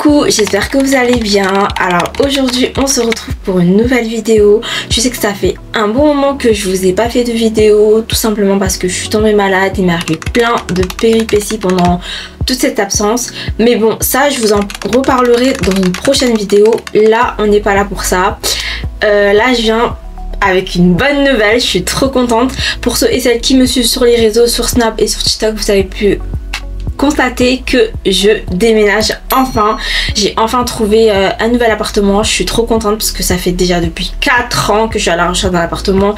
Coucou, j'espère que vous allez bien. Alors aujourd'hui on se retrouve pour une nouvelle vidéo. Je sais que ça fait un bon moment que je vous ai pas fait de vidéo, tout simplement parce que je suis tombée malade. Il m'est arrivé plein de péripéties pendant toute cette absence. Mais bon, ça je vous en reparlerai dans une prochaine vidéo. Là on n'est pas là pour ça. Là je viens avec une bonne nouvelle, je suis trop contente. Pour ceux et celles qui me suivent sur les réseaux, sur Snap et sur TikTok, vous avez pu constater que je déménage enfin. J'ai enfin trouvé un nouvel appartement. Je suis trop contente parce que ça fait déjà depuis 4 ans que je suis à la recherche d'un appartement.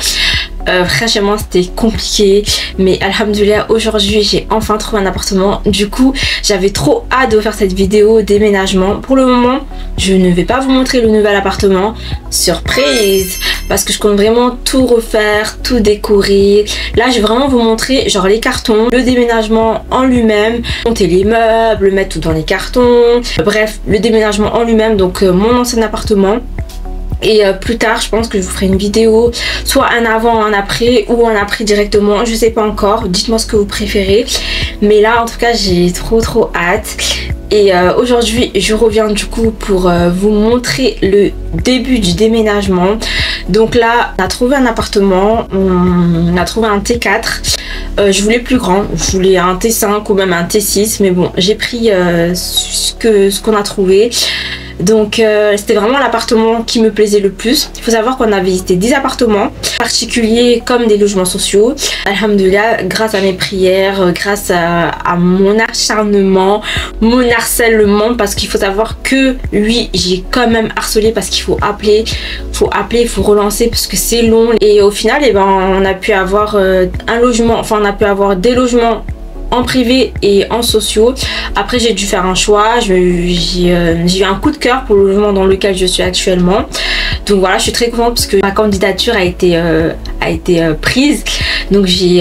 Franchement c'était compliqué, mais alhamdoulilah aujourd'hui j'ai enfin trouvé un appartement. Du coup j'avais trop hâte de faire cette vidéo déménagement. Pour le moment je ne vais pas vous montrer le nouvel appartement, surprise, parce que je compte vraiment tout refaire, tout décorer. Là je vais vraiment vous montrer genre les cartons, le déménagement en lui-même, monter les meubles, mettre tout dans les cartons, bref le déménagement en lui-même. Donc mon ancien appartement. Et plus tard je pense que je vous ferai une vidéo, soit un avant, un après, ou un après directement, je sais pas encore, dites moi ce que vous préférez. Mais là en tout cas j'ai trop hâte. Et aujourd'hui je reviens du coup pour vous montrer le début du déménagement. Donc là on a trouvé un appartement, on a trouvé un T4. Je voulais plus grand, je voulais un T5 ou même un T6, mais bon j'ai pris ce qu'on a trouvé. Donc c'était vraiment l'appartement qui me plaisait le plus. Il faut savoir qu'on a visité 10 appartements particuliers comme des logements sociaux. Alhamdoulilah, grâce à mes prières, grâce à mon acharnement, mon harcèlement, parce qu'il faut savoir que oui j'ai quand même harcelé, parce qu'il faut appeler, il faut relancer parce que c'est long. Et au final eh ben, on a pu avoir un logement, enfin on a pu avoir des logements en privé et en sociaux. Après j'ai dû faire un choix, j'ai eu un coup de cœur pour le logement dans lequel je suis actuellement. Donc voilà, je suis très contente parce que ma candidature a été prise. Donc j'ai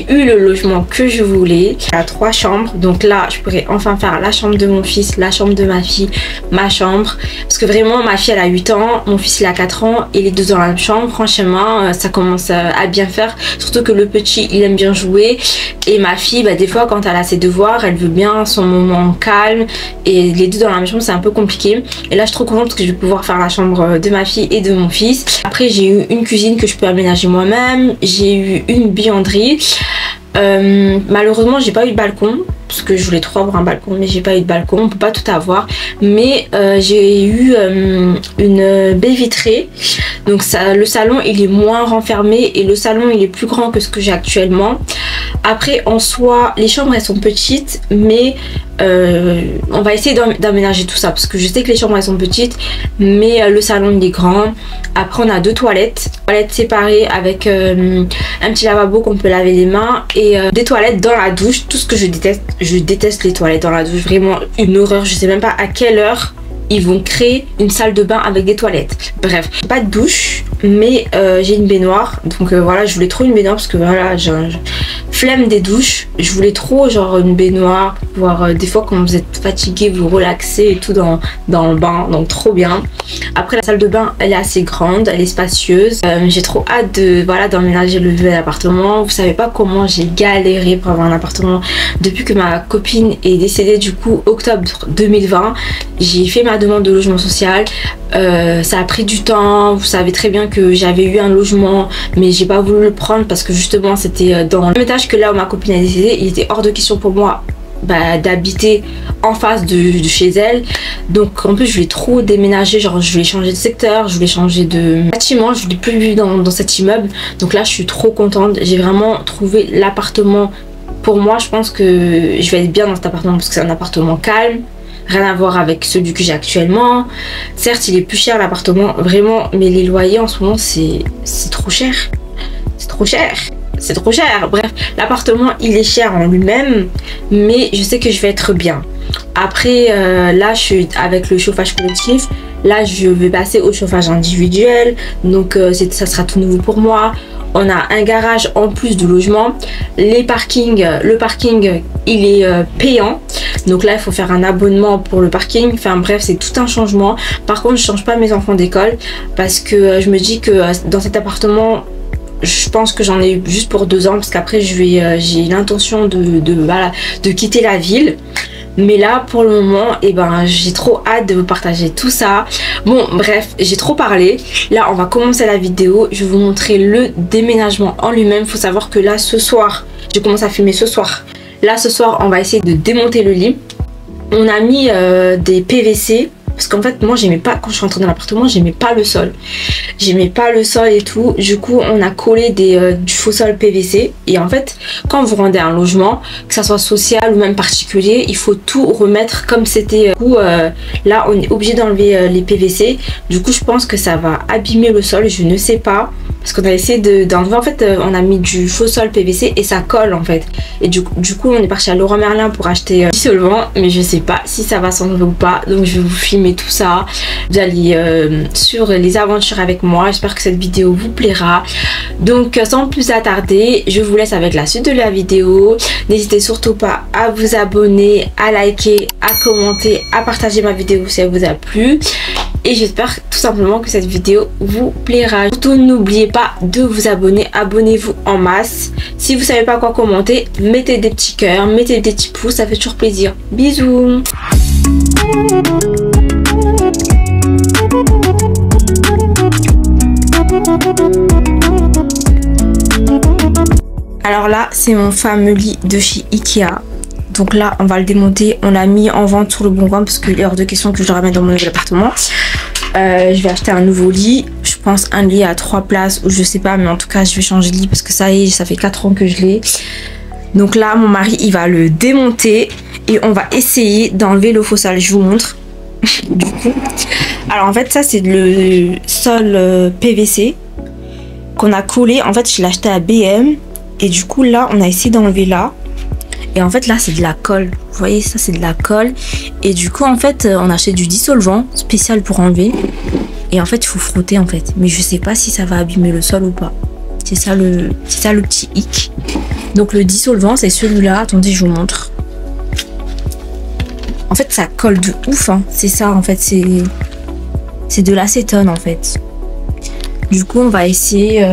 eu le logement que je voulais. Il y a 3 chambres, donc là je pourrais enfin faire la chambre de mon fils, la chambre de ma fille, ma chambre, parce que vraiment ma fille elle a 8 ans, mon fils il a 4 ans et les deux dans la même chambre. Franchement ça commence à bien faire, surtout que le petit il aime bien jouer et ma fille bah, des fois quand elle a ses devoirs elle veut bien son moment calme, et les deux dans la même chambre c'est un peu compliqué. Et là je suis trop contente parce que je vais pouvoir faire la chambre de ma fille et de mon fils. Après j'ai eu une cuisine que je peux aménager moi-même, j'ai eu une buanderie. Malheureusement j'ai pas eu de balcon parce que je voulais trop avoir un balcon, mais j'ai pas eu de balcon, on peut pas tout avoir. Mais j'ai eu une baie vitrée, donc ça, le salon il est moins renfermé et le salon il est plus grand que ce que j'ai actuellement. Après en soi les chambres elles sont petites, mais on va essayer d'aménager tout ça parce que je sais que les chambres elles sont petites, mais le salon il est grand. Après on a 2 toilettes séparées avec un petit lavabo qu'on peut laver les mains, et des toilettes dans la douche. Tout ce que je déteste les toilettes dans la douche, vraiment une horreur. Je sais même pas à quelle heure ils vont créer une salle de bain avec des toilettes. Bref, pas de douche, mais j'ai une baignoire. Donc voilà, je voulais trop une baignoire parce que voilà, j'ai flemme des douches. Je voulais trop genre une baignoire pour pouvoir des fois quand vous êtes fatigué vous relaxer et tout dans le bain. Donc trop bien. Après la salle de bain elle est assez grande, elle est spacieuse. J'ai trop hâte de voilà d'emménager le nouvel appartement. Vous savez pas comment j'ai galéré pour avoir un appartement depuis que ma copine est décédée. Du coup octobre 2020 j'ai fait ma demande de logement social. Ça a pris du temps. Vous savez très bien que j'avais eu un logement mais j'ai pas voulu le prendre parce que justement c'était dans le même étage que là où ma copine est décédée. Il était hors de question pour moi d'habiter en face de chez elle. Donc en plus je voulais trop déménager, genre je voulais changer de secteur, je voulais changer de bâtiment, je voulais plus vivre dans cet immeuble. Donc là je suis trop contente, j'ai vraiment trouvé l'appartement pour moi. Je pense que je vais être bien dans cet appartement parce que c'est un appartement calme, rien à voir avec celui que j'ai actuellement. Certes il est plus cher l'appartement vraiment, mais les loyers en ce moment c'est trop cher, c'est trop cher. C'est trop cher. Bref, l'appartement il est cher en lui-même, mais je sais que je vais être bien. Après là je suis avec le chauffage collectif, là je vais passer au chauffage individuel, donc ça sera tout nouveau pour moi. On a un garage en plus du logement. Le parking il est payant, donc là il faut faire un abonnement pour le parking. Enfin bref c'est tout un changement. Par contre je change pas mes enfants d'école parce que je me dis que dans cet appartement je pense que j'en ai juste pour 2 ans parce qu'après j'ai l'intention de quitter la ville. Mais là pour le moment et ben j'ai trop hâte de vous partager tout ça. Bon bref, j'ai trop parlé. Là on va commencer la vidéo. Je vais vous montrer le déménagement en lui-même. Faut savoir que là ce soir, je commence à filmer ce soir. Là ce soir on va essayer de démonter le lit. On a mis des PVC. Parce qu'en fait moi j'aimais pas, quand je suis rentrée dans l'appartement, j'aimais pas le sol. J'aimais pas le sol et tout. Du coup on a collé du faux sol PVC. Et en fait quand vous rendez un logement, que ça soit social ou même particulier, il faut tout remettre comme c'était. Du coup là on est obligé d'enlever les PVC. Du coup je pense que ça va abîmer le sol, je ne sais pas. Parce qu'on a essayé d'enlever, en fait on a mis du faux sol PVC et ça colle en fait. Et du coup on est parti à Leroy Merlin pour acheter du solvant. Mais je sais pas si ça va s'enlever ou pas. Donc je vais vous filmer tout ça. Vous allez sur les aventures avec moi. J'espère que cette vidéo vous plaira. Donc sans plus attarder, je vous laisse avec la suite de la vidéo. N'hésitez surtout pas à vous abonner, à liker, à commenter, à partager ma vidéo si elle vous a plu. Et j'espère tout simplement que cette vidéo vous plaira. Surtout n'oubliez pas de vous abonner, abonnez-vous en masse. Si vous savez pas quoi commenter, mettez des petits cœurs, mettez des petits pouces, ça fait toujours plaisir. Bisous. Alors là c'est mon fameux lit de chez Ikea. Donc là on va le démonter. On l'a mis en vente sur le bon coin parce qu'il est hors de question que je le ramène dans mon nouvel appartement. Je vais acheter un nouveau lit. Je pense un lit à 3 places ou je sais pas, mais en tout cas je vais changer de lit parce que ça y est, ça fait 4 ans que je l'ai. Donc là mon mari il va le démonter et on va essayer d'enlever le faux sol. Je vous montre. Du coup, alors en fait ça c'est le sol PVC qu'on a collé. En fait je l'ai acheté à BM et du coup là on a essayé d'enlever là. Et en fait là c'est de la colle, vous voyez ça c'est de la colle. Et du coup en fait on a acheté du dissolvant spécial pour enlever. Et en fait il faut frotter en fait. Mais je sais pas si ça va abîmer le sol ou pas. C'est ça le petit hic. Donc le dissolvant c'est celui-là, attendez je vous montre. En fait ça colle de ouf hein. C'est ça en fait, c'est de l'acétone en fait. Du coup on va essayer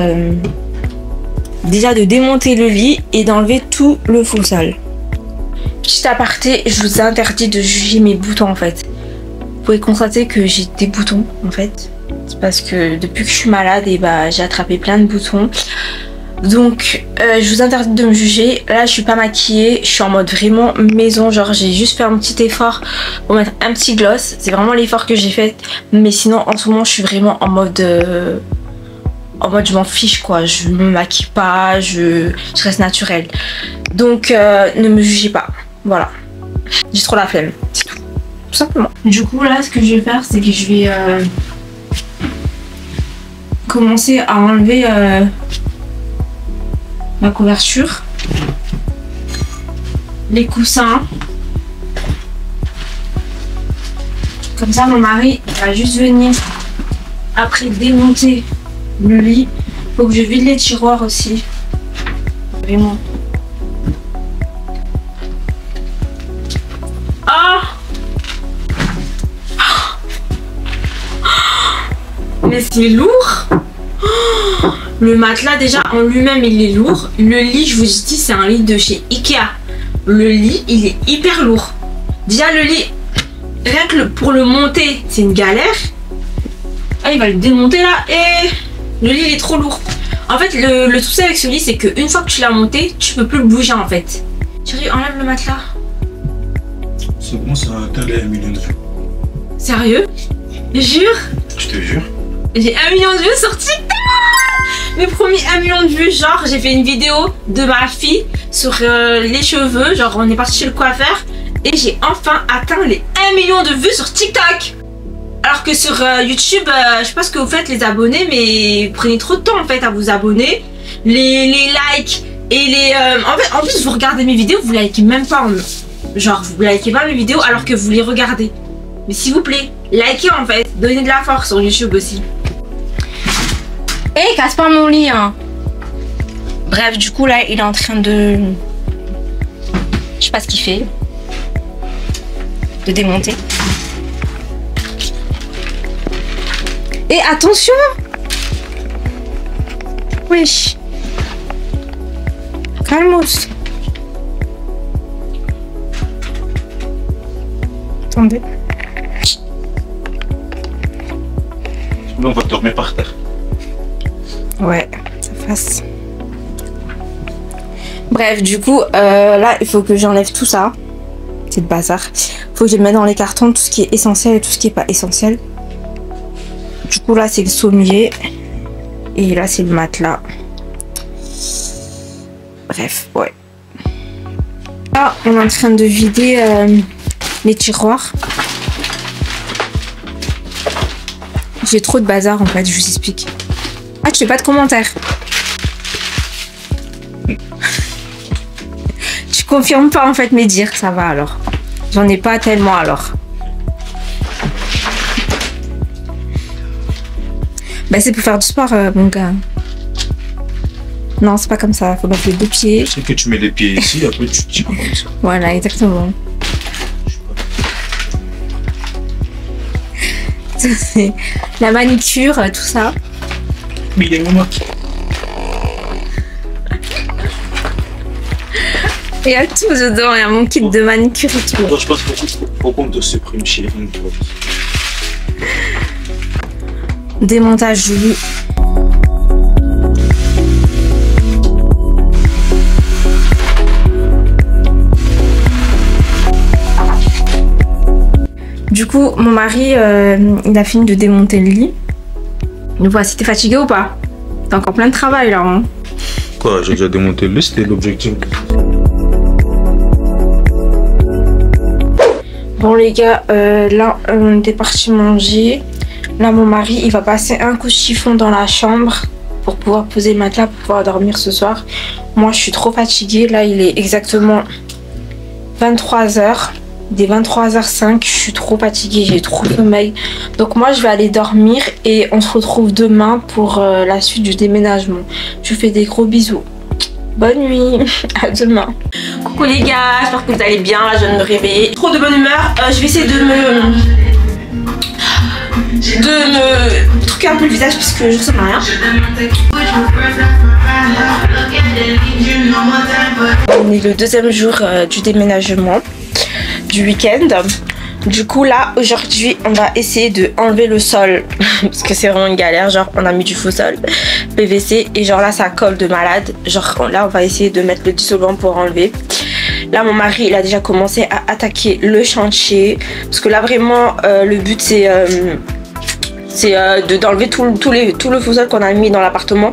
déjà de démonter le lit et d'enlever tout le faux sol. Petit aparté, je vous interdis de juger mes boutons en fait. Vous pouvez constater que j'ai des boutons en fait. C'est parce que depuis que je suis malade et bah j'ai attrapé plein de boutons. Donc je vous interdis de me juger. Là je suis pas maquillée, je suis en mode vraiment maison. Genre j'ai juste fait un petit effort pour mettre un petit gloss. C'est vraiment l'effort que j'ai fait. Mais sinon en ce moment je suis vraiment en mode je m'en fiche quoi, je me maquille pas, je reste naturelle. Donc ne me jugez pas, voilà. J'ai trop la flemme, c'est tout simplement. Du coup là ce que je vais faire c'est que je vais commencer à enlever la couverture, les coussins. Comme ça mon mari va juste venir après démonter le lit. Faut que je vide les tiroirs aussi. Vraiment. Ah! Mais c'est lourd! Le matelas déjà en lui-même il est lourd. Le lit je vous dis c'est un lit de chez Ikea. Le lit il est hyper lourd. Déjà le lit, rien que pour le monter c'est une galère. Ah il va le démonter là et... Le lit il est trop lourd. En fait le souci avec ce lit c'est qu'une fois que tu l'as monté, tu peux plus le bouger en fait. Chérie, enlève le matelas. C'est bon, ça a atteint les 1 million de vues. Sérieux? Jure? Je te jure. J'ai 1 million de vues sur TikTok. Mes premiers 1 million de vues, genre j'ai fait une vidéo de ma fille sur les cheveux. Genre on est parti chez le coiffeur et j'ai enfin atteint les 1 million de vues sur TikTok. Alors que sur YouTube, je sais pas ce que vous faites les abonnés, mais vous prenez trop de temps en fait à vous abonner. Les likes et les... en plus vous regardez mes vidéos, vous likez même pas. Genre vous likez pas mes vidéos alors que vous les regardez. Mais s'il vous plaît, likez en fait. Donnez de la force sur YouTube aussi. Eh, casse pas mon lit hein. Bref, du coup là, il est en train de... Je sais pas ce qu'il fait. De démonter. Et attention! Wesh! Calmos! Attendez. On va dormir par terre. Ouais, ça fasse. Bref, du coup, là, il faut que j'enlève tout ça. C'est le bazar. Il faut que je mette dans les cartons tout ce qui est essentiel et tout ce qui est pas essentiel. Du coup, là, c'est le sommier. Et là, c'est le matelas. Bref, ouais. Là, on est en train de vider les tiroirs. J'ai trop de bazar, en fait, je vous explique. Ah, tu fais pas de commentaires. Tu confirmes pas, en fait, mes dires. Ça va, alors. J'en ai pas tellement, alors. Bah, c'est pour faire du sport, mon gars. Non, c'est pas comme ça. Faut mettre les deux pieds. C'est que tu mets les pieds ici, après tu tires comme ça. Voilà, exactement. C'est la manicure, tout ça. Mais il est moment. Il y a tout dedans, il y a mon kit de manicure et tout. Je pense qu'il faut qu'on te supprime chez nous. Démontage du lit. Du coup, mon mari, il a fini de démonter le lit. Nous voici, t'es fatigué ou pas? T'as encore plein de travail là. Hein. Quoi, j'ai déjà démonté le lit, c'était l'objectif. Bon les gars, là on était parti manger. Là mon mari il va passer un coup de chiffon dans la chambre pour pouvoir poser le matelas pour pouvoir dormir ce soir. Moi je suis trop fatiguée. Là il est exactement 23 h. Dès 23h05, je suis trop fatiguée, j'ai trop sommeil. Donc moi je vais aller dormir et on se retrouve demain pour la suite du déménagement. Je vous fais des gros bisous. Bonne nuit, à demain. Coucou les gars, j'espère que vous allez bien. Là je viens de me réveiller. Trop de bonne humeur. Je vais essayer de me truquer un peu le visage parce que je ressemble à rien. On est le deuxième jour du déménagement du week-end. Du coup là aujourd'hui on va essayer de enlever le sol parce que c'est vraiment une galère. Genre on a mis du faux sol PVC et genre là ça colle de malade. Genre là on va essayer de mettre le dissolvant pour enlever. Là mon mari il a déjà commencé à attaquer le chantier parce que là vraiment le but c'est d'enlever tout le faux sol qu'on a mis dans l'appartement.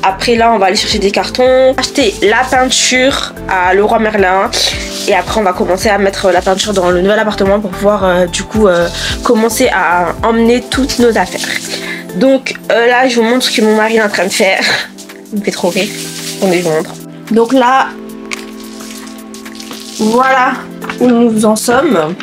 Après là on va aller chercher des cartons, acheter la peinture à Leroy Merlin et après on va commencer à mettre la peinture dans le nouvel appartement pour pouvoir du coup commencer à emmener toutes nos affaires. Donc là je vous montre ce que mon mari est en train de faire. Il me fait trop rire. Attendez, je vous montre. Donc là voilà où nous en sommes.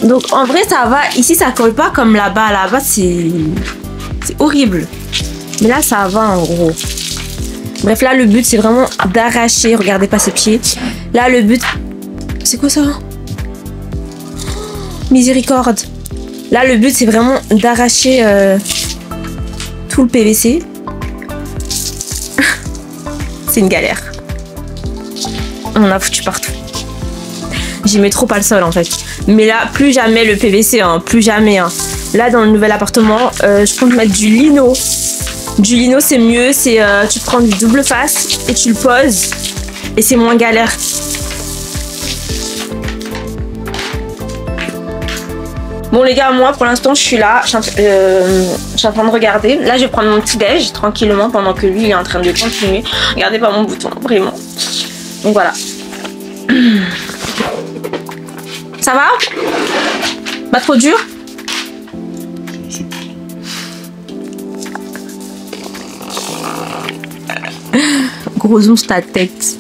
Donc en vrai ça va, ici ça colle pas comme là-bas, là-bas c'est horrible. Mais là ça va en gros. Bref là le but c'est vraiment d'arracher, regardez pas ses pieds. Là le but, c'est quoi ça? Miséricorde. Là le but c'est vraiment d'arracher tout le PVC. C'est une galère. On en a foutu partout. J'y mets trop pas le sol en fait. Mais là, plus jamais le PVC, hein, plus jamais. Hein. Là, dans le nouvel appartement, je compte mettre du lino. Du lino, c'est mieux. C'est tu prends du double face et tu le poses. Et c'est moins galère. Bon les gars, moi pour l'instant je suis là, je suis en train de regarder. Là je vais prendre mon petit déj tranquillement pendant que lui il est en train de continuer. Regardez pas mon bouton, vraiment. Donc voilà. Ça va? Pas trop dur? Gros zoom sur ta tête.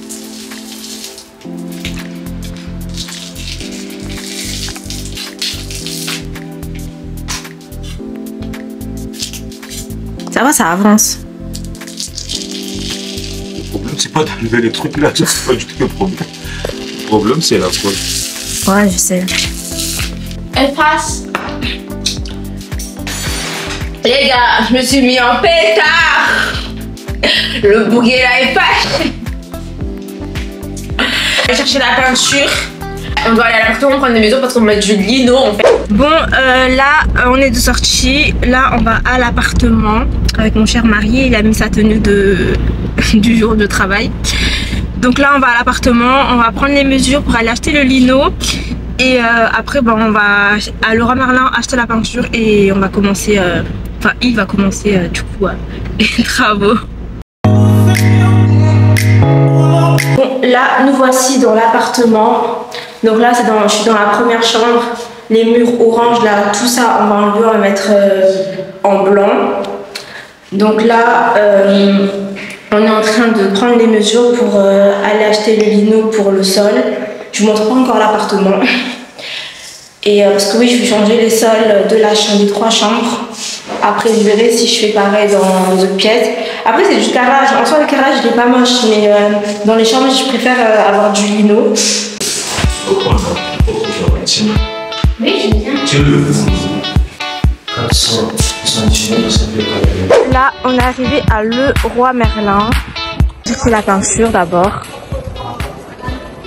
Ça va, ça avance. Le problème, c'est pas d'enlever les trucs là, c'est pas du tout le problème. Le problème, c'est la colle. Ouais, je sais. Elle passe. Les gars, je me suis mis en pétard. Le bouquet là est fâché. chercher la peinture. On doit aller à l'appartement prendre des mesures parce qu'on met du lino en fait. Bon, là, on est de sortie. Là, on va à l'appartement avec mon cher mari. Il a mis sa tenue du jour de travail. Donc là, on va à l'appartement. On va prendre les mesures pour aller acheter le lino. Et après, bon, on va à Leroy Merlin acheter la peinture et on va commencer. Enfin, il va commencer du coup les travaux. Bon, là, nous voici dans l'appartement. Donc là, je suis dans la première chambre. Les murs orange, là, tout ça, on va enlever, on va mettre en blanc. Donc là, on est en train de prendre les mesures pour aller acheter le lino pour le sol. Je vous montre pas encore l'appartement. Et parce que oui, je vais changer les sols de la chambre, des 3 chambres. Après, je verrai si je fais pareil dans les autres pièces. Après, c'est du carrelage. En soi, le carrelage, il est pas moche, mais dans les chambres, je préfère avoir du lino. Oui, j'aime bien. Là, on est arrivé à Leroy Merlin. J'ai fait la peinture d'abord.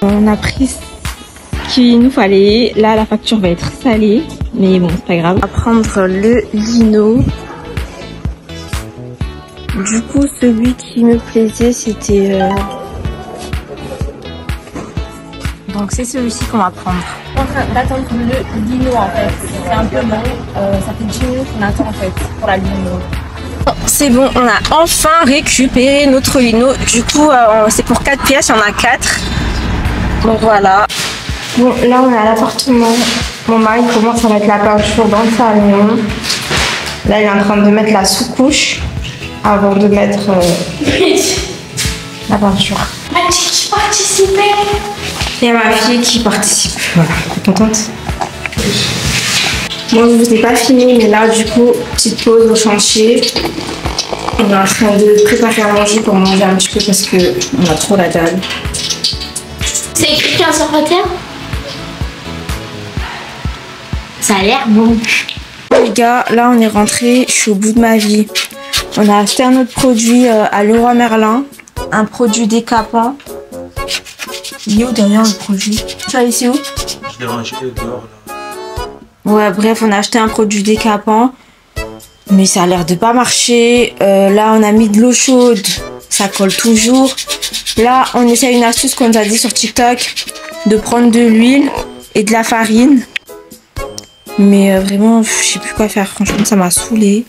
On a pris ce qu'il nous fallait. Là, la facture va être salée, mais bon, c'est pas grave. On va prendre le lino. Du coup, celui qui me plaisait, c'était... Donc, c'est celui-ci qu'on va prendre. On est en train d'attendre le lino, en fait. C'est un peu long. Ça fait 10 minutes qu'on attend, en fait, pour la lino. C'est bon, on a enfin récupéré notre lino. Du coup, c'est pour 4 pièces, il y en a 4. Donc voilà. Bon, là on est à l'appartement. Mon mari commence à mettre la peinture dans le salon. Là, il est en train de mettre la sous-couche avant de mettre la peinture. Ma fille qui participait. Il y a ma fille qui participe. Voilà, contente. Bon, je vous ai pas fini, mais là, du coup, petite pause au chantier. On est en train de préparer à manger pour manger un petit peu parce qu'on a trop la dalle. C'est écrit 15 heures à terre. Ça a l'air bon. Les gars, là on est rentré, je suis au bout de ma vie. On a acheté un autre produit à Leroy Merlin, un produit décapant. Il est où derrière le produit? Tu vois ici où? Je l'ai rangé dehors là. Ouais, bref, on a acheté un produit décapant, mais ça a l'air de pas marcher. Là, on a mis de l'eau chaude, ça colle toujours. Là, on essaie une astuce qu'on nous a dit sur TikTok, de prendre de l'huile et de la farine. Mais vraiment, je sais plus quoi faire. Franchement, ça m'a saoulée.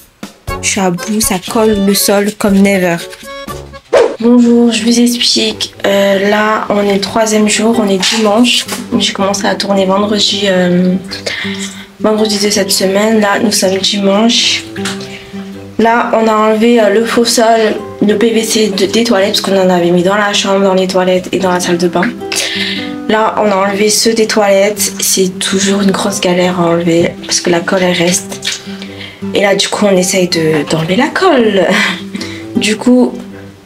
Je suis à bout, ça colle le sol comme never. Bonjour, je vous explique. Là, on est le 3e jour, on est dimanche. J'ai commencé à tourner vendredi de cette semaine. Là, nous sommes dimanche. Là, on a enlevé le faux sol, le PVC des toilettes, parce qu'on en avait mis dans la chambre, dans les toilettes et dans la salle de bain. Là, on a enlevé ceux des toilettes. C'est toujours une grosse galère à enlever, parce que la colle, elle reste. Et là, du coup, on essaye d'enlever la colle. Du coup,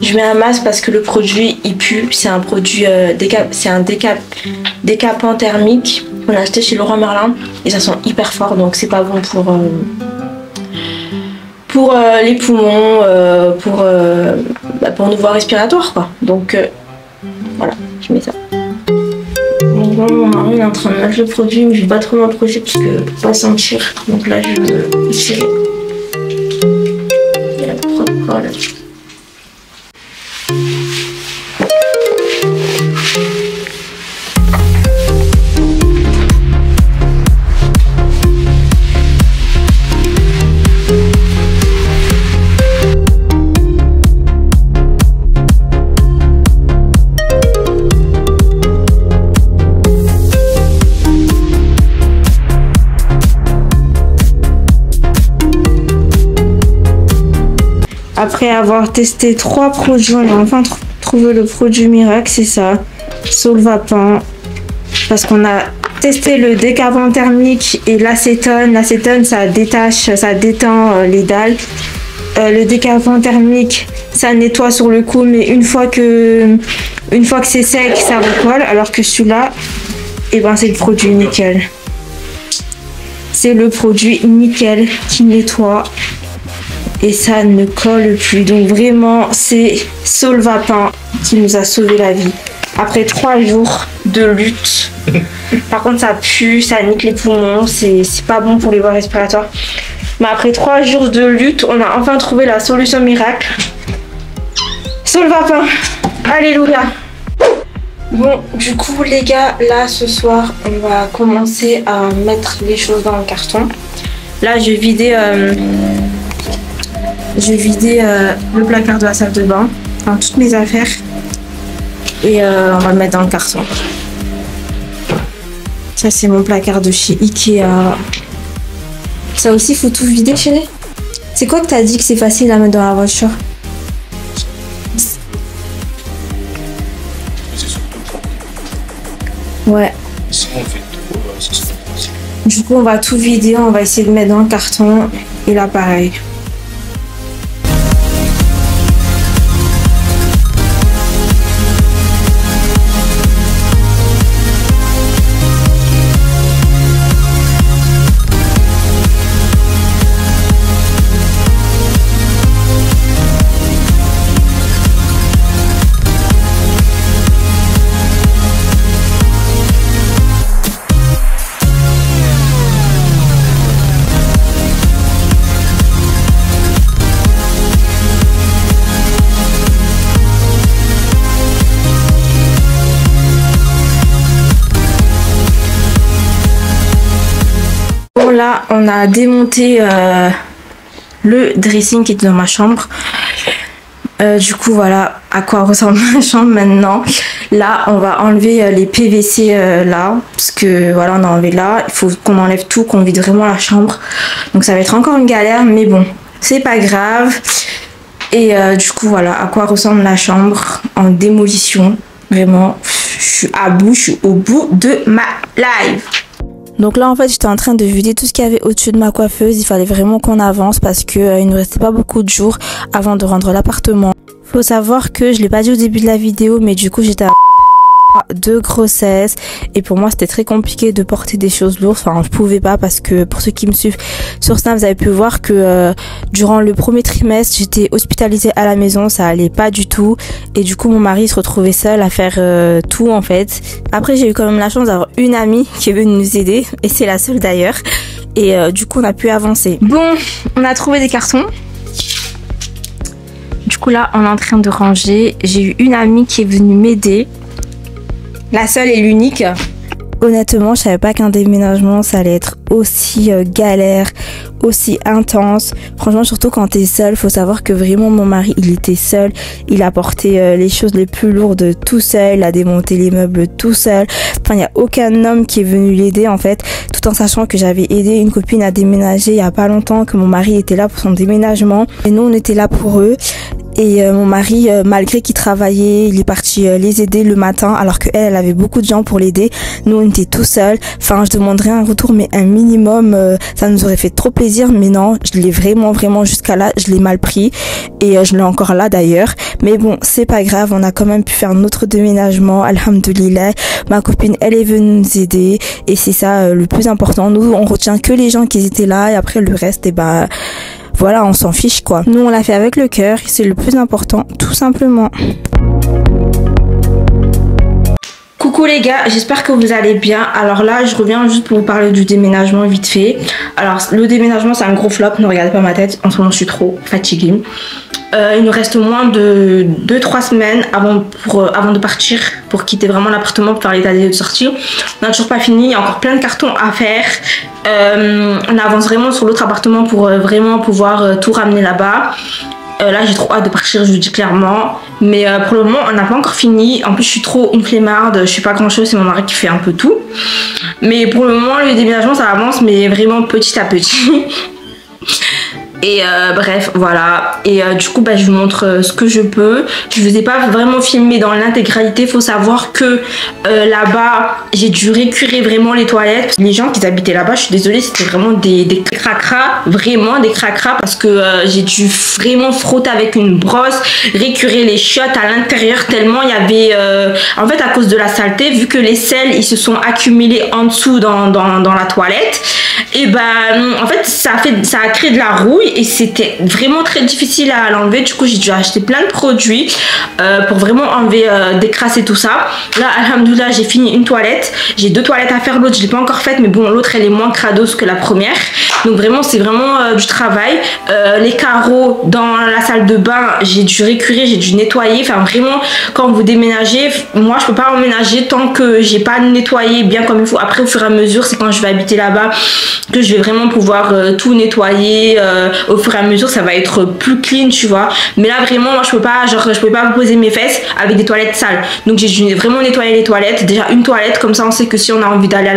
je mets un masque parce que le produit, il pue. C'est un produit, c'est un décapant thermique qu'on a acheté chez Leroy Merlin. Et ça sent hyper fort, donc c'est pas bon pour les poumons, pour nos voies respiratoires, quoi. Donc, voilà, je mets ça. Bon, mon mari est en train de mettre le produit, mais je vais pas trop m'approcher parce que pour pas sentir. Donc là, je vais le tirer. Il y a la propre colle. Après avoir testé 3 produits, on a enfin trouvé le produit miracle, c'est ça, Solvapant. Parce qu'on a testé le décapant thermique et l'acétone. L'acétone, ça détache, ça détend les dalles. Le décapant thermique, ça nettoie sur le coup, mais une fois que c'est sec, ça recolle. Alors que celui-là, et ben c'est le produit nickel. C'est le produit nickel qui nettoie. Et ça ne colle plus. Donc vraiment, c'est Solvapant qui nous a sauvé la vie. Après 3 jours de lutte. Par contre, ça pue, ça nique les poumons, c'est pas bon pour les voies respiratoires. Mais après 3 jours de lutte, on a enfin trouvé la solution miracle. Solvapin. Alléluia. Bon, du coup, les gars, là, ce soir, on va commencer à mettre les choses dans le carton. Là, je vais vider le placard de la salle de bain, enfin, toutes mes affaires. Et on va le mettre dans le carton. Ça, c'est mon placard de chez Ikea. Ça aussi, faut tout vider, chérie. C'est quoi que t'as dit que c'est facile à mettre dans la voiture? Ouais. Si on fait tout, c'est ça. Du coup, on va tout vider, on va essayer de mettre dans le carton. Et là, pareil. Bon, là, on a démonté le dressing qui était dans ma chambre. Du coup, voilà à quoi ressemble ma chambre maintenant. Là, on va enlever les PVC là, parce que voilà, on a enlevé là. Il faut qu'on enlève tout, qu'on vide vraiment la chambre. Donc ça va être encore une galère, mais bon, c'est pas grave. Et du coup, voilà à quoi ressemble la chambre en démolition. Vraiment, je suis à bout, je suis au bout de ma live. Donc là, en fait, j'étais en train de vider tout ce qu'il y avait au-dessus de ma coiffeuse. Il fallait vraiment qu'on avance parce que il ne restait pas beaucoup de jours avant de rendre l'appartement. Faut savoir que je l'ai pas dit au début de la vidéo, mais du coup, j'étais à de grossesse et pour moi c'était très compliqué de porter des choses lourdes. Enfin, je pouvais pas parce que pour ceux qui me suivent sur Snap, vous avez pu voir que durant le premier trimestre j'étais hospitalisée à la maison, ça allait pas du tout et du coup mon mari se retrouvait seul à faire tout en fait. Après j'ai eu quand même la chance d'avoir une amie qui est venue nous aider et c'est la seule d'ailleurs et du coup on a pu avancer. Bon, on a trouvé des cartons. Du coup là on est en train de ranger. J'ai eu une amie qui est venue m'aider. La seule et l'unique. Honnêtement, je savais pas qu'un déménagement, ça allait être aussi galère, aussi intense. Franchement, surtout quand t'es seul, faut savoir que vraiment mon mari, il était seul. Il a porté les choses les plus lourdes tout seul, il a démonté les meubles tout seul. Enfin, il n'y a aucun homme qui est venu l'aider en fait, tout en sachant que j'avais aidé une copine à déménager il y a pas longtemps, que mon mari était là pour son déménagement. Et nous, on était là pour eux. Et mon mari, malgré qu'il travaillait, il est parti les aider le matin, alors que elle avait beaucoup de gens pour l'aider. Nous, on était tout seuls. Enfin, je demanderais un retour, mais un minimum, ça nous aurait fait trop plaisir. Mais non, je l'ai vraiment jusqu'à là, je l'ai mal pris. Et je l'ai encore là d'ailleurs. Mais bon, c'est pas grave, on a quand même pu faire notre déménagement, alhamdoulilah. Ma copine, elle est venue nous aider. Et c'est ça le plus important. Nous, on retient que les gens qui étaient là. Et après, le reste, et ben... voilà, on s'en fiche quoi. Nous, on l'a fait avec le cœur et c'est le plus important, tout simplement. Coucou les gars, j'espère que vous allez bien. Alors là, je reviens juste pour vous parler du déménagement vite fait. Alors, le déménagement, c'est un gros flop. Ne regardez pas ma tête. En ce moment, je suis trop fatiguée. Il nous reste moins de 2-3 semaines avant de partir pour quitter vraiment l'appartement pour faire l'état des lieux de sortie. On n'a toujours pas fini, il y a encore plein de cartons à faire. On avance vraiment sur l'autre appartement pour vraiment pouvoir tout ramener là-bas. Là j'ai trop hâte de partir, je vous dis clairement. Mais pour le moment on n'a pas encore fini. En plus je suis trop une flemmarde, je fais pas grand chose, c'est mon mari qui fait un peu tout. Mais pour le moment le déménagement ça avance, mais vraiment petit à petit. Et bref voilà, et du coup bah, je vous montre ce que je peux. Je vous ai pas vraiment filmé dans l'intégralité. Faut savoir que là-bas j'ai dû récurer vraiment les toilettes. Les gens qui habitaient là-bas, je suis désolée, c'était vraiment des cracras, vraiment des cracras, parce que j'ai dû vraiment frotter avec une brosse, récurer les chiottes à l'intérieur tellement il y avait en fait à cause de la saleté, vu que les sels ils se sont accumulés en dessous dans la toilette, et ben en fait ça a créé de la rouille et c'était vraiment très difficile à l'enlever. Du coup j'ai dû acheter plein de produits pour vraiment enlever des crasses et tout ça. Là alhamdoulilah j'ai fini une toilette, j'ai 2 toilettes à faire, l'autre je l'ai pas encore faite, mais bon l'autre elle est moins crados que la première, donc vraiment c'est vraiment du travail. Les carreaux dans la salle de bain j'ai dû récurer, j'ai dû nettoyer, enfin vraiment quand vous déménagez, moi je peux pas emménager tant que j'ai pas nettoyé bien comme il faut. Après au fur et à mesure c'est quand je vais habiter là-bas que je vais vraiment pouvoir tout nettoyer, au fur et à mesure ça va être plus clean tu vois, mais là vraiment moi je peux pas, genre je peux pas poser mes fesses avec des toilettes sales, donc j'ai dû vraiment nettoyer les toilettes, déjà une toilette, comme ça on sait que si on a envie d'aller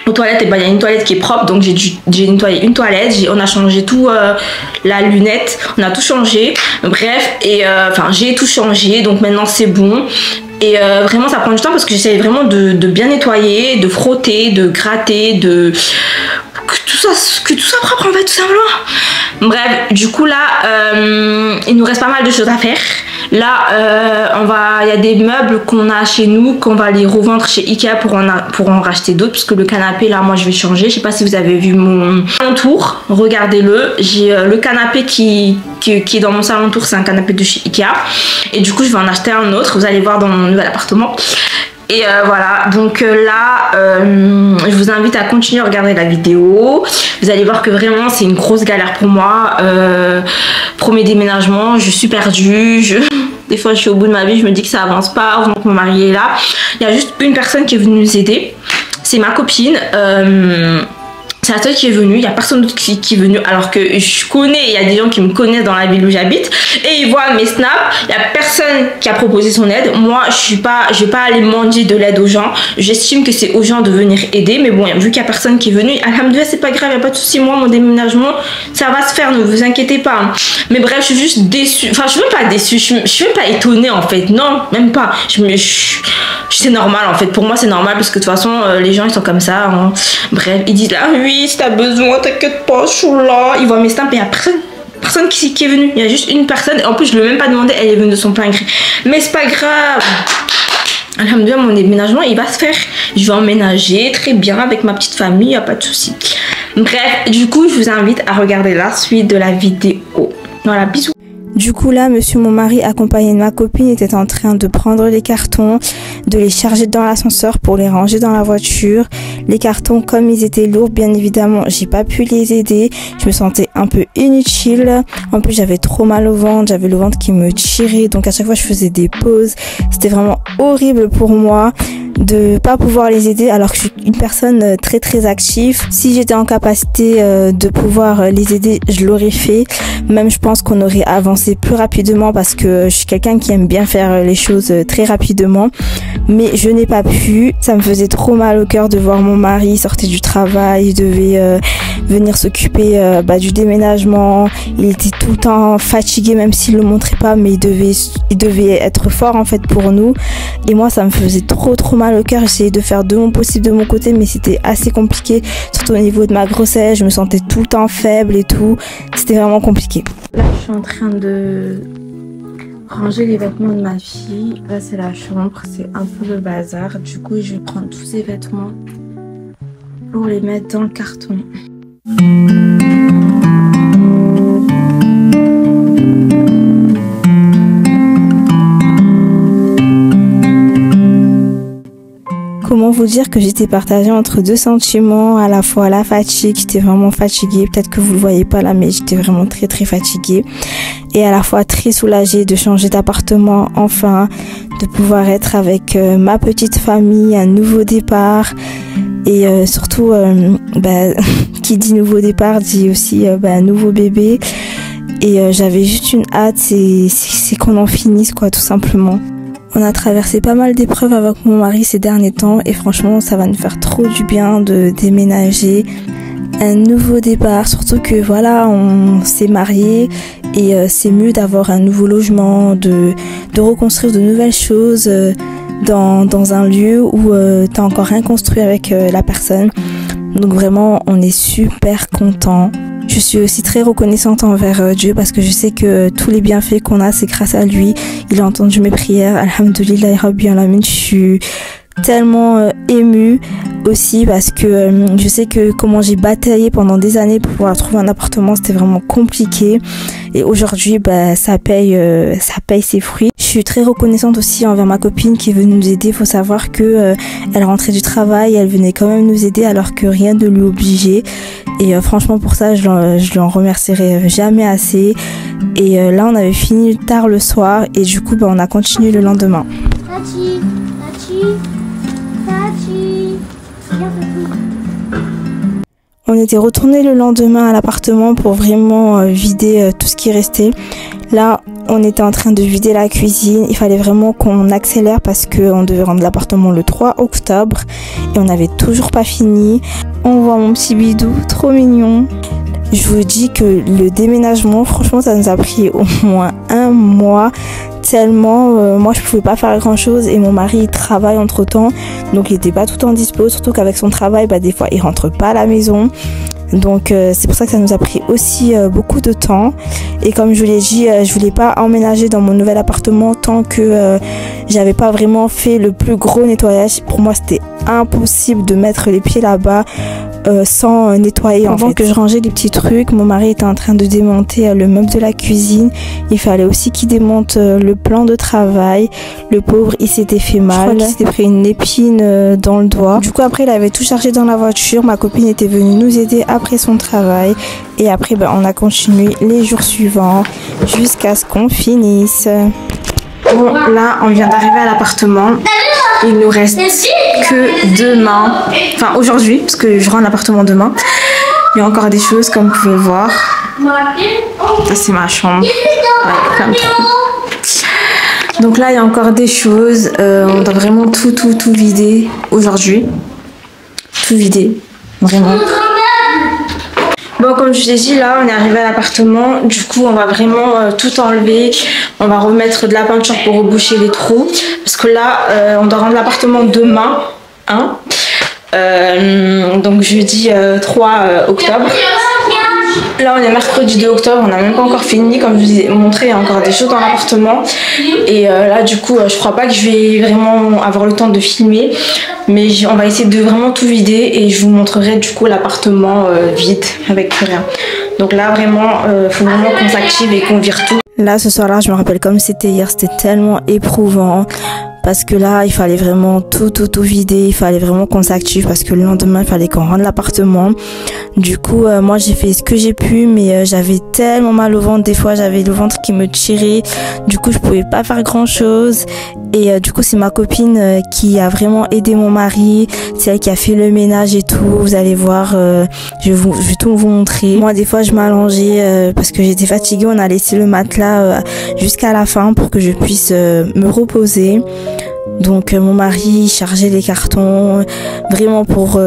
aux toilettes, et ben il y a une toilette qui est propre, donc j'ai nettoyé une toilette, on a changé tout, la lunette, on a tout changé, bref, et enfin j'ai tout changé, donc maintenant c'est bon. Et vraiment ça prend du temps parce que j'essaie vraiment de bien nettoyer, de frotter, de gratter, que tout soit propre en fait, tout simplement. Bref, du coup là il nous reste pas mal de choses à faire. Là il y a des meubles qu'on a chez nous, qu'on va les revendre chez Ikea pour en racheter d'autres, parce que le canapé là moi je vais changer. Je sais pas si vous avez vu mon tour, regardez-le, j'ai le canapé qui est dans mon salon tour, c'est un canapé de chez Ikea, et du coup je vais en acheter un autre, vous allez voir dans mon nouvel appartement. Et voilà, donc là je vous invite à continuer à regarder la vidéo. Vous allez voir que vraiment c'est une grosse galère pour moi. Premier déménagement, je suis perdue, des fois je suis au bout de ma vie, je me dis que ça avance pas, heureusement que mon mari est là. Il y a juste une personne qui est venue nous aider, c'est ma copine. C'est la seule qui est venue, il n'y a personne d'autre qui est venu, alors que je connais, il y a des gens qui me connaissent dans la ville où j'habite et ils voient mes snaps, il n'y a personne qui a proposé son aide. Moi je vais pas aller mendier de l'aide aux gens, j'estime que c'est aux gens de venir aider, mais bon vu qu'il n'y a personne qui est venu, alhamdoulilah c'est pas grave, il n'y a pas de souci, moi mon déménagement ça va se faire, ne vous inquiétez pas. Mais bref je suis juste déçue, enfin je suis même pas déçue, je suis même pas étonnée en fait, non même pas, c'est normal en fait, pour moi c'est normal parce que de toute façon les gens ils sont comme ça, hein. Bref ils disent là oui si t'as besoin t'inquiète pas je suis là, ils voient mes stamps et il y a personne qui est venu, il y a juste une personne, et en plus je ne lui ai même pas demandé, elle est venue de son plein gré, mais c'est pas grave. Alhamdoulilah mon déménagement il va se faire, je vais emménager très bien avec ma petite famille, il n'y a pas de souci. Bref du coup je vous invite à regarder la suite de la vidéo. Voilà, bisous. Du coup là, monsieur mon mari accompagné de ma copine était en train de prendre les cartons, de les charger dans l'ascenseur pour les ranger dans la voiture. Les cartons, comme ils étaient lourds, bien évidemment, j'ai pas pu les aider. Je me sentais un peu inutile. En plus, j'avais trop mal au ventre, j'avais le ventre qui me tirait, donc à chaque fois je faisais des pauses. C'était vraiment horrible pour moi de pas pouvoir les aider alors que je suis une personne très très active. Si j'étais en capacité de pouvoir les aider, je l'aurais fait. Même je pense qu'on aurait avancé plus rapidement parce que je suis quelqu'un qui aime bien faire les choses très rapidement. Mais je n'ai pas pu. Ça me faisait trop mal au cœur de voir mon mari sortir du travail, il devait venir s'occuper du déménagement. Il était tout le temps fatigué même s'il le montrait pas, mais il devait être fort en fait pour nous. Et moi ça me faisait trop mal au cœur. J'essayais de faire de mon possible de mon côté, mais c'était assez compliqué, surtout au niveau de ma grossesse. Je me sentais tout le temps faible et tout, c'était vraiment compliqué. Là je suis en train de ranger les vêtements de ma fille. Là c'est la chambre, c'est un peu le bazar, du coup je vais prendre tous ces vêtements pour les mettre dans le carton. Comment vous dire que j'étais partagée entre deux sentiments, à la fois la fatigue, j'étais vraiment fatiguée, peut-être que vous le voyez pas là, mais j'étais vraiment très fatiguée, et à la fois très soulagée de changer d'appartement, enfin, de pouvoir être avec ma petite famille, un nouveau départ, et surtout, qui dit nouveau départ dit aussi nouveau bébé, et j'avais juste une hâte, c'est qu'on en finisse quoi, tout simplement. On a traversé pas mal d'épreuves avec mon mari ces derniers temps et franchement ça va nous faire trop du bien de déménager, un nouveau départ, surtout que voilà on s'est mariés et c'est mieux d'avoir un nouveau logement, de reconstruire de nouvelles choses dans un lieu où t'as encore rien construit avec la personne. Donc vraiment on est super contents. Je suis aussi très reconnaissante envers Dieu parce que je sais que tous les bienfaits qu'on a, c'est grâce à lui. Il a entendu mes prières. Alhamdoulilah Rabbil Alamin. Je suis tellement émue aussi parce que je sais que comment j'ai bataillé pendant des années pour pouvoir trouver un appartement, c'était vraiment compliqué et aujourd'hui ça paye ses fruits. Je suis très reconnaissante aussi envers ma copine qui est venue nous aider. Il faut savoir que elle rentrait du travail, elle venait quand même nous aider alors que rien ne lui obligeait et franchement pour ça je l'en remercierai jamais assez. Et là on avait fini tard le soir et du coup on a continué le lendemain. Tati, on était retourné le lendemain à l'appartement pour vraiment vider tout ce qui restait. Là, on était en train de vider la cuisine. Il fallait vraiment qu'on accélère parce qu'on devait rendre l'appartement le 3 octobre et on n'avait toujours pas fini. On voit mon petit bidou, trop mignon. Je vous dis que le déménagement, franchement, ça nous a pris au moins 1 mois. Tellement moi je pouvais pas faire grand chose et mon mari il travaille entre temps donc il était pas tout le temps dispo, surtout qu'avec son travail des fois il rentre pas à la maison, donc c'est pour ça que ça nous a pris aussi beaucoup de temps. Et comme je vous l'ai dit, je voulais pas emménager dans mon nouvel appartement tant que j'avais pas vraiment fait le plus gros nettoyage. Pour moi c'était impossible de mettre les pieds là-bas sans nettoyer. Avant que je rangeais les petits trucs, mon mari était en train de démonter le meuble de la cuisine. Il fallait aussi qu'il démonte le plan de travail. Le pauvre, il s'était fait mal. Je crois qu'il s'était pris une épine dans le doigt. Du coup après il avait tout chargé dans la voiture. Ma copine était venue nous aider après son travail et après on a continué les jours suivants jusqu'à ce qu'on finisse. Bon, là on vient d'arriver à l'appartement. Il nous reste que demain, enfin aujourd'hui, parce que je rends l'appartement demain. Il y a encore des choses comme vous pouvez le voir. Ça c'est ma chambre. Ouais, plein de trucs. Donc là il y a encore des choses. On doit vraiment tout vider aujourd'hui. Tout vider, vraiment. Bon, comme je l'ai dit, là, on est arrivé à l'appartement. Du coup, on va vraiment tout enlever. On va remettre de la peinture pour reboucher les trous. Parce que là, on doit rendre l'appartement demain. Hein, donc, jeudi 3 octobre. Là, on est mercredi 2 octobre. On n'a même pas encore fini. Comme je vous ai montré, il y a encore des choses dans l'appartement. Et là, du coup, je crois pas que je vais vraiment avoir le temps de filmer. Mais on va essayer de vraiment tout vider et je vous montrerai du coup l'appartement vide avec plus rien. Donc là vraiment, faut vraiment qu'on s'active et qu'on vire tout. Là ce soir-là, je me rappelle comme c'était hier, c'était tellement éprouvant. Parce que là, il fallait vraiment tout vider, il fallait vraiment qu'on s'active parce que le lendemain, il fallait qu'on rende l'appartement. Du coup, moi, j'ai fait ce que j'ai pu, mais j'avais tellement mal au ventre. Des fois, j'avais le ventre qui me tirait. Du coup, je pouvais pas faire grand-chose. Et du coup, c'est ma copine qui a vraiment aidé mon mari. C'est elle qui a fait le ménage et tout. Vous allez voir, je vais tout vous montrer. Moi, des fois, je m'allongeais parce que j'étais fatiguée. On a laissé le matelas jusqu'à la fin pour que je puisse me reposer. Donc mon mari chargeait les cartons vraiment pour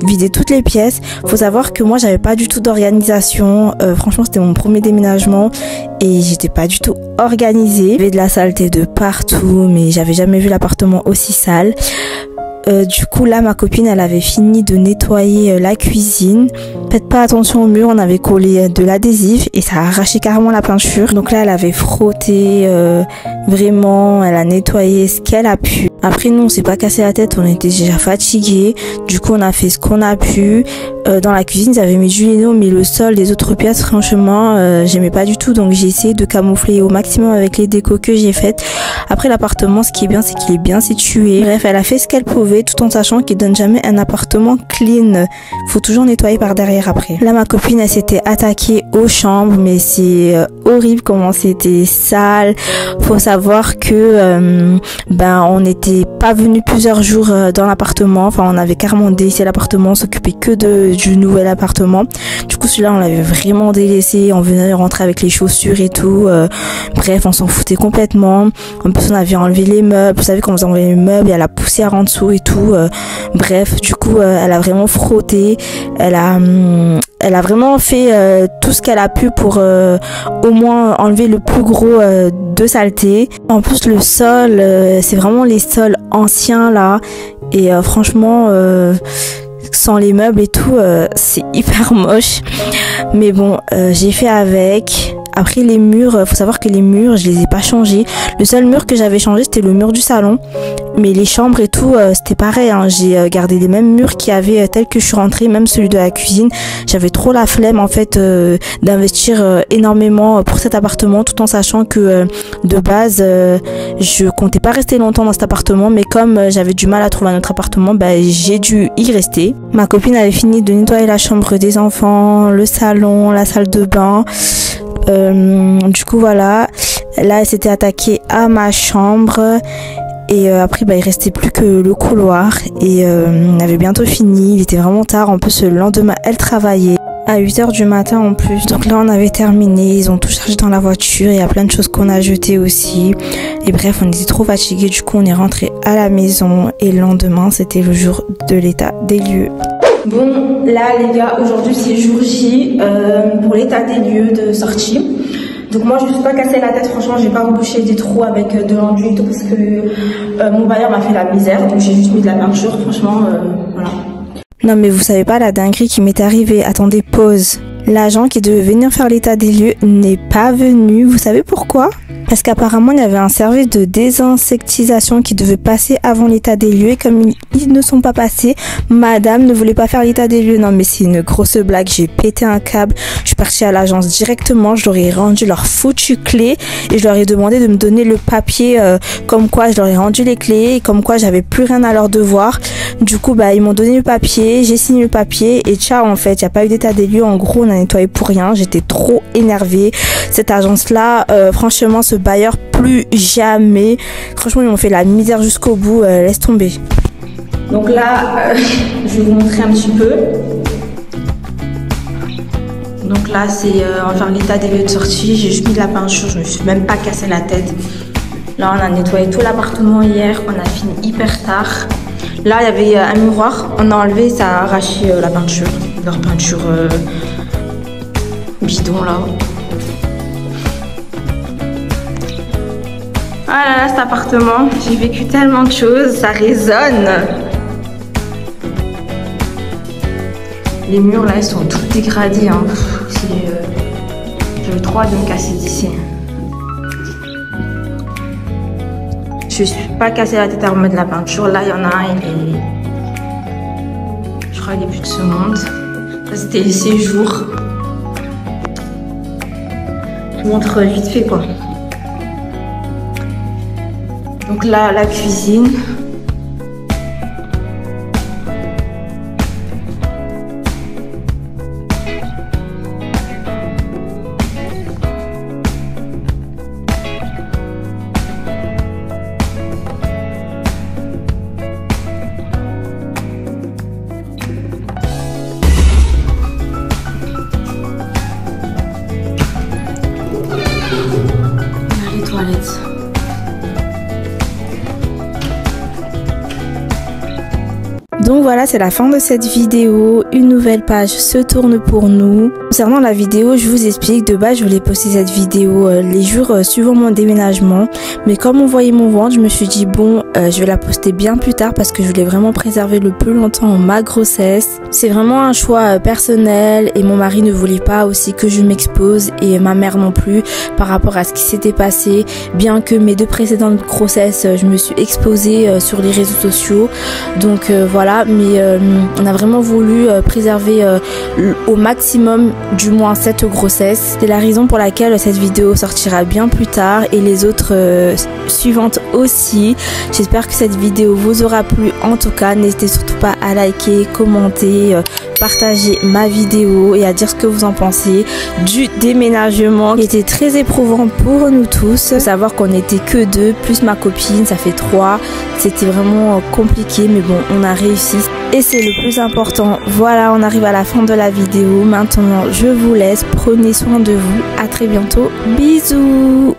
vider toutes les pièces. Faut savoir que moi j'avais pas du tout d'organisation. Franchement c'était mon premier déménagement et j'étais pas du tout organisée. Il y avait de la saleté de partout mais j'avais jamais vu l'appartement aussi sale. Du coup là ma copine elle avait fini de nettoyer la cuisine. Faites pas attention au mur, on avait collé de l'adhésif et ça a arraché carrément la peinture. Donc là elle avait frotté vraiment, elle a nettoyé ce qu'elle a pu. Après nous on s'est pas cassé la tête, on était déjà fatigués. Du coup on a fait ce qu'on a pu. Dans la cuisine ils avaient mis du lino mais le sol des autres pièces franchement j'aimais pas du tout. Donc j'ai essayé de camoufler au maximum avec les décos que j'ai faites. Après l'appartement ce qui est bien c'est qu'il est bien situé. Bref elle a fait ce qu'elle pouvait tout en sachant qu'il donne jamais un appartement clean. Faut toujours nettoyer par derrière après. Là ma copine elle s'était attaquée aux chambres mais c'est horrible comment c'était sale. Faut savoir que on n'était pas venu plusieurs jours dans l'appartement. Enfin on avait carrément délaissé l'appartement, on s'occupait que du nouvel appartement. Du coup celui-là on l'avait vraiment délaissé. On venait rentrer avec les chaussures et tout. Bref on s'en foutait complètement. En plus on avait enlevé les meubles. Vous savez quand vous enlevez les meubles il y a la poussière en dessous et tout. Bref du coup elle a vraiment frotté. Elle a vraiment fait tout ce qu'elle a pu pour au moins enlever le plus gros de saleté. En plus le sol c'est vraiment les sols anciens là et franchement sans les meubles et tout c'est hyper moche mais bon j'ai fait avec. Après les murs, faut savoir que les murs, je les ai pas changés. Le seul mur que j'avais changé, c'était le mur du salon. Mais les chambres et tout, c'était pareil, hein. J'ai gardé les mêmes murs qu'il y avait tel que je suis rentrée, même celui de la cuisine. J'avais trop la flemme en fait d'investir énormément pour cet appartement, tout en sachant que de base, je comptais pas rester longtemps dans cet appartement, mais comme j'avais du mal à trouver un autre appartement, j'ai dû y rester. Ma copine avait fini de nettoyer la chambre des enfants, le salon, la salle de bain. Du coup voilà, là elle s'était attaquée à ma chambre. Et après il restait plus que le couloir et on avait bientôt fini, il était vraiment tard, en plus le lendemain elle travaillait à 8h du matin en plus, donc là on avait terminé, ils ont tout chargé dans la voiture, il y a plein de choses qu'on a jetées aussi et bref on était trop fatigués, du coup on est rentré à la maison et le lendemain c'était le jour de l'état des lieux. Bon là les gars, aujourd'hui c'est jour J pour l'état des lieux de sortie. Donc moi je me suis pas cassé la tête, franchement j'ai pas rebouché des trous avec de l'enduit parce que mon bailleur m'a fait la misère, donc j'ai juste mis de la peinture, franchement voilà. Non mais vous savez pas la dinguerie qui m'est arrivée, attendez pause. L'agent qui devait venir faire l'état des lieux n'est pas venu, vous savez pourquoi? Parce qu'apparemment il y avait un service de désinsectisation qui devait passer avant l'état des lieux et comme ils ne sont pas passés, madame ne voulait pas faire l'état des lieux. Non mais c'est une grosse blague, j'ai pété un câble, je suis partie à l'agence directement, je leur ai rendu leur foutue clé et je leur ai demandé de me donner le papier comme quoi je leur ai rendu les clés et comme quoi j'avais plus rien à leur devoir. Du coup ils m'ont donné le papier, j'ai signé le papier et ciao en fait, il n'y a pas eu d'état des lieux, en gros on a nettoyé pour rien, j'étais trop énervée. Cette agence là, franchement ce bailleur plus jamais, franchement ils m'ont fait la misère jusqu'au bout, laisse tomber. Donc là je vais vous montrer un petit peu. Donc là c'est on va faire l'état des lieux de sortie, j'ai juste mis de la peinture, je me suis même pas cassé la tête. Là on a nettoyé tout l'appartement hier, on a fini hyper tard. Là il y avait un miroir, on a enlevé, ça a arraché la peinture, leur peinture bidon là. Ah là là cet appartement, j'ai vécu tellement de choses, ça résonne. Les murs là ils sont tous dégradés, hein. J'avais trop hâte de me casser d'ici. Je suis pas cassé la tête à remettre de la peinture, là il y en a un, je crois qu'il est plus de ce monde. Ça c'était les séjours. Je vous montre vite fait quoi. Donc là, la cuisine. Les toilettes. Donc voilà, c'est la fin de cette vidéo. Une nouvelle page se tourne pour nous. Concernant la vidéo, je vous explique. De base, je voulais poster cette vidéo les jours suivant mon déménagement. Mais comme on voyait mon ventre, je me suis dit bon, je vais la poster bien plus tard parce que je voulais vraiment préserver le plus longtemps ma grossesse. C'est vraiment un choix personnel et mon mari ne voulait pas aussi que je m'expose et ma mère non plus par rapport à ce qui s'était passé. Bien que mes 2 précédentes grossesses, je me suis exposée sur les réseaux sociaux. Donc voilà, mais on a vraiment voulu préserver au maximum du moins cette grossesse. C'est la raison pour laquelle cette vidéo sortira bien plus tard et les autres suivantes aussi. J'espère que cette vidéo vous aura plu. En tout cas, n'hésitez surtout pas à liker, commenter, partager ma vidéo et à dire ce que vous en pensez du déménagement qui était très éprouvant pour nous tous. Faut savoir qu'on n'était que 2 plus ma copine, ça fait 3. C'était vraiment compliqué mais bon, on a réussi et c'est le plus important. Voilà, on arrive à la fin de la vidéo. Maintenant, je vous laisse. Prenez soin de vous. À très bientôt. Bisous.